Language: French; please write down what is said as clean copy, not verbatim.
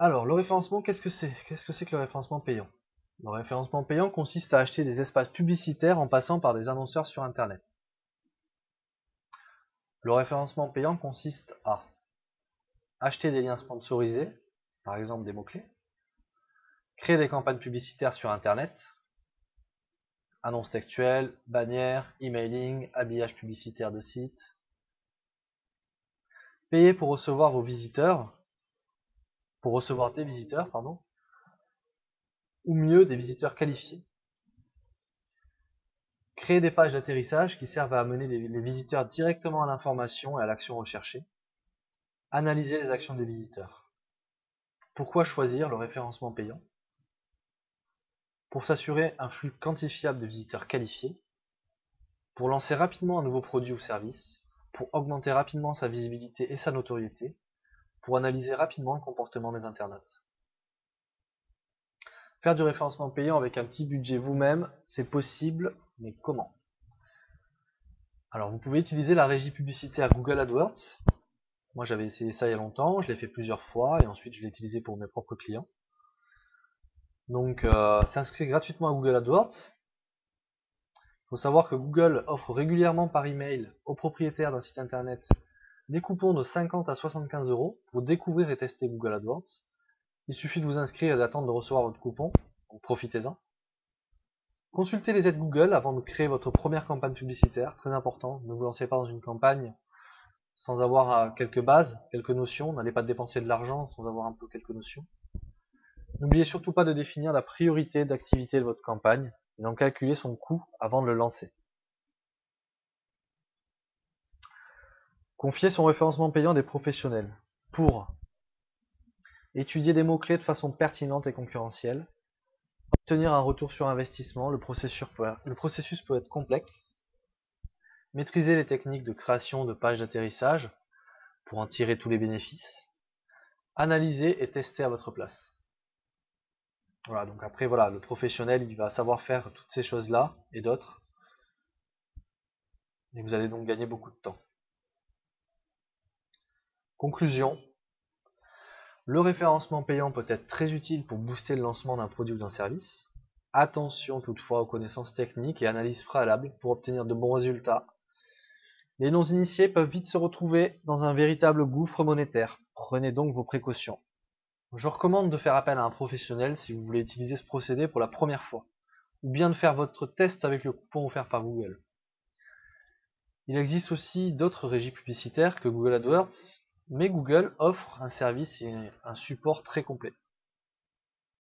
Alors, le référencement, qu'est-ce que c'est? Qu'est-ce que c'est que le référencement payant? Le référencement payant consiste à acheter des espaces publicitaires en passant par des annonceurs sur Internet. Le référencement payant consiste à acheter des liens sponsorisés, par exemple des mots-clés, créer des campagnes publicitaires sur Internet, annonces textuelles, bannières, emailing, habillage publicitaire de site, payer pour recevoir des visiteurs, ou mieux des visiteurs qualifiés, créer des pages d'atterrissage qui servent à amener les visiteurs directement à l'information et à l'action recherchée, analyser les actions des visiteurs. Pourquoi choisir le référencement payant? Pour s'assurer un flux quantifiable de visiteurs qualifiés, pour lancer rapidement un nouveau produit ou service, pour augmenter rapidement sa visibilité et sa notoriété, pour analyser rapidement le comportement des internautes. Faire du référencement payant avec un petit budget vous-même, c'est possible, mais comment? Alors vous pouvez utiliser la régie publicitaire Google AdWords. Moi j'avais essayé ça il y a longtemps, je l'ai fait plusieurs fois et ensuite je l'ai utilisé pour mes propres clients. Donc s'inscrire gratuitement à Google AdWords. Il faut savoir que Google offre régulièrement par email aux propriétaires d'un site internet des coupons de 50 à 75 € pour découvrir et tester Google AdWords. Il suffit de vous inscrire et d'attendre de recevoir votre coupon, donc profitez-en. Consultez les aides Google avant de créer votre première campagne publicitaire, très important, ne vous lancez pas dans une campagne sans avoir quelques bases, quelques notions, n'allez pas dépenser de l'argent sans avoir un peu quelques notions. N'oubliez surtout pas de définir la priorité d'activité de votre campagne et d'en calculer son coût avant de le lancer. Confier son référencement payant à des professionnels pour étudier des mots-clés de façon pertinente et concurrentielle, obtenir un retour sur investissement, le processus peut être complexe, maîtriser les techniques de création de pages d'atterrissage pour en tirer tous les bénéfices, analyser et tester à votre place. Voilà, donc après, voilà, le professionnel, il va savoir faire toutes ces choses-là et d'autres. Et vous allez donc gagner beaucoup de temps. Conclusion. Le référencement payant peut être très utile pour booster le lancement d'un produit ou d'un service. Attention toutefois aux connaissances techniques et analyses préalables pour obtenir de bons résultats. Les non-initiés peuvent vite se retrouver dans un véritable gouffre monétaire. Prenez donc vos précautions. Je recommande de faire appel à un professionnel si vous voulez utiliser ce procédé pour la première fois, ou bien de faire votre test avec le coupon offert par Google. Il existe aussi d'autres régies publicitaires que Google AdWords, mais Google offre un service et un support très complet.